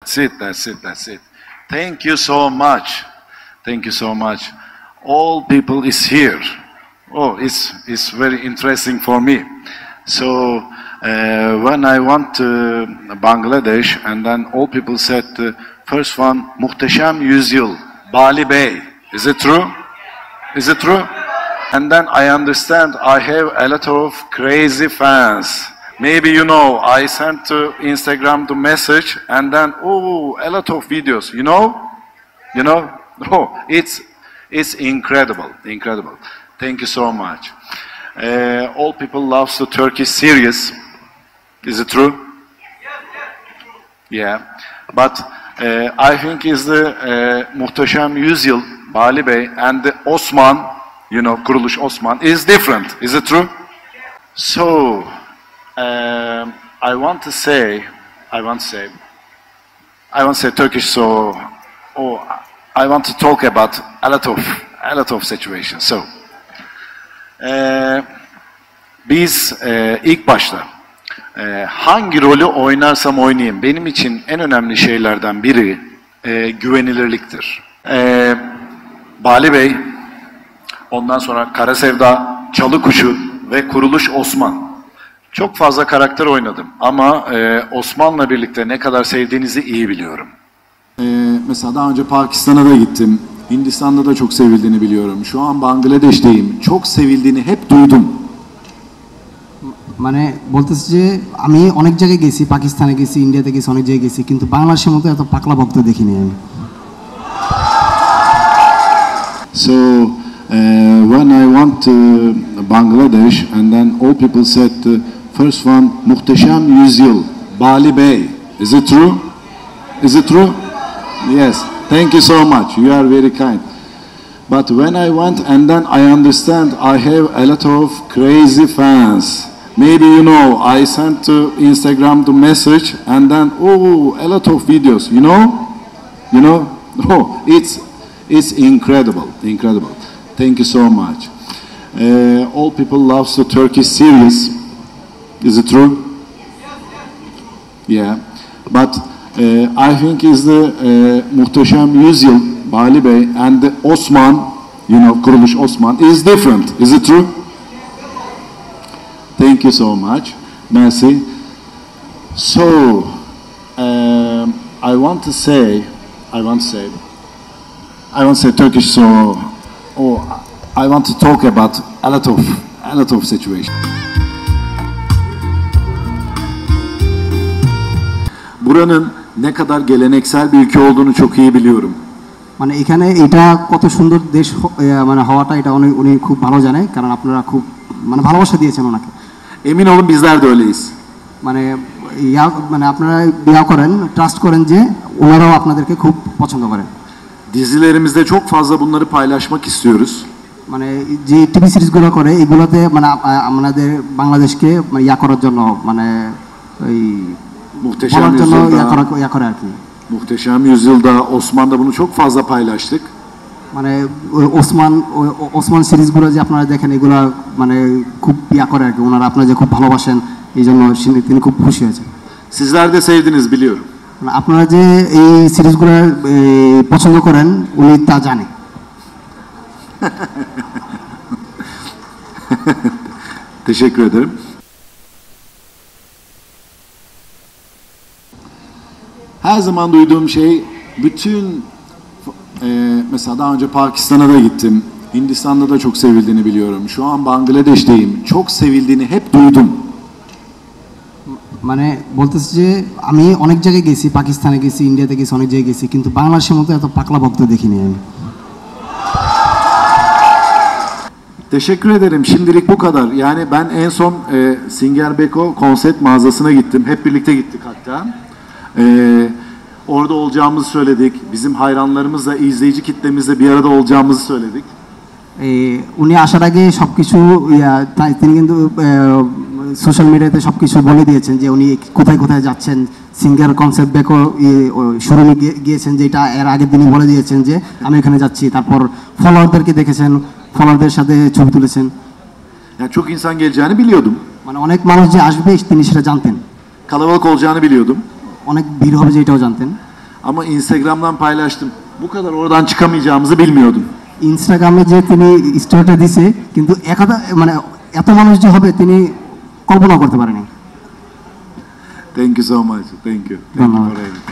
That's it. Thank you so much. Thank you so much. All people is here. Oh, it's very interesting for me. So when I went to Bangladesh, and then all people said, first one, Muhteşem Yüzyıl, Bali Bey. Is it true? Is it true? And then I understand I have a lot of crazy fans. Maybe you know, I sent to Instagram the message, and then, oh, a lot of videos, you know? You know? Oh, it's incredible, incredible. Thank you so much. All people love the Turkish series. Is it true? Yeah. But I think is the Muhteşem Yüzyıl, Bali Bey, and the Osman, you know, Kuruluş Osman, is different. Is it true? So, I want to say Turkish, so, I want to talk about a lot of situations. So, biz ilk başta hangi rolü oynarsam oynayayım, benim için en önemli şeylerden biri güvenilirliktir. Bali Bey, ondan sonra Kara Sevda, Çalı Kuşu ve Kuruluş Osman. Çok fazla karakter oynadım ama Osman'la birlikte ne kadar sevdiğinizi iyi biliyorum. Mesela daha önce Pakistan'a da gittim. Hindistan'da da çok sevildiğini biliyorum. Şu an Bangladeş'teyim. Çok sevildiğini hep duydum. মানে বলতেছে যে আমি অনেক জায়গায় গেছি, পাকিস্তানে গেছি, ইন্ডিয়াতে গেছি, অনেক জায়গায় গেছি, কিন্তু বাংলাদেশের মতো এত পাকলা ভক্ত দেখিনি আমি। So when I went to Bangladesh, and then all people said, first one, Muhteşem Yüzyıl, Bali Bey. Is it true? Is it true? Yes. Thank you so much. You are very kind. But when I went, and then I understand I have a lot of crazy fans. Maybe you know, I sent to Instagram the message, and then, oh, a lot of videos, you know? You know? Oh, it's incredible, incredible. Thank you so much. All people love the Turkish series. Is it true? Yeah. But I think is the Muhteşem Yüzyıl, Bali Bey, and the Osman, you know, Kuruluş Osman, is different. Is it true? Thank you so much. Merci. So, I want to say Turkish, so, I want to talk about a lot of situations. Buranın ne kadar geleneksel bir ülke olduğunu çok iyi biliyorum. মানে এখানে এটা কত সুন্দর দেশ মানে হওয়াটা এটা উনি খুব ভালো জানে, কারণ আপনারা খুব মানে ভালোবাসা দিয়েছেন ওনাকে। Emin olun bizler de öyleyiz. মানে মানে আপনারা বিয়া করেন, ট্রাস্ট করেন যে ওনারাও আপনাদেরকে খুব পছন্দ করেন। Dizilerimizde çok fazla bunları paylaşmak istiyoruz. মানে যে টিভি সিরিজগুলো করে এগুলোতে মানে আমাদের বাংলাদেশকে ইয়া করার জন্য মানে ওই Muhteşem Yüzyıl'da, Muhteşem Yüzyıl'da, Osman'da bunu çok fazla paylaştık. মানে ওসমান সিরিজগুলো যে আপনারা দেখেন এগুলো মানে খুব ইয়া করে আর কি, ওনারা আপনারা যে খুব ভালোবাসেন এই জন্য তিনি খুব খুশি হয়েছেন। Sizler de sevdiniz biliyorum. আপনারা যে এই সিরিজগুলো পছন্দ করেন উনি তা জানে। Teşekkür ederim. Her zaman duyduğum şey, bütün mesela daha önce Pakistan'a da gittim. Hindistan'da da çok sevildiğini biliyorum. Şu an Bangladeş'teyim. Çok sevildiğini hep duydum. মানে বলতেছে যে আমি অনেক জায়গায় গেছি, পাকিস্তানে গেছি, ইন্ডিয়াতে গেছি, অনেক জায়গায় গেছি, কিন্তু বাংলাদেশের মতো এত পাকলা ভক্ত দেখিনি আমি। Teşekkür ederim. Şimdilik bu kadar. Yani ben en son Singer Beko konsept mağazasına gittim. Hep birlikte gittik hatta. Orada olacağımızı söyledik. Bizim hayranlarımızla, izleyici kitlemizle bir arada olacağımızı söyledik. উনি আসার আগে সব কিছু তিনি কিন্তু সোশ্যাল মিডিয়াতে সব কিছু বলে দিয়েছেন যে উনি কোথায় কোথায় যাচ্ছেন। সিঙ্গার কনসেপ্ট বেকো শোরুমে গিয়েছেন, যেটা এর আগের দিনই বলে দিয়েছেন যে আমি এখানে যাচ্ছি। তারপর ফলোয়ারদেরকে দেখেছেন, ফলোয়ারদের সাথে ছবি তুলেছেন। Yani çok insan geleceğini biliyordum. মানে অনেক মানুষ যে আসবে তিনি সেটা জানতেন। Kalabalık olacağını biliyordum. অনেক ভিড় হবে যেটাও জানতেন। Ama Instagram'dan paylaştım. Bu kadar oradan çıkamayacağımızı bilmiyordum. ইনস্টাগ্রামে যে তিনি স্টোরিটা দিছে কিন্তু মানে এত মানুষ যে হবে তিনি কল্পনা করতে পারেনি। Thank you so much. Thank you. Thank you for everything.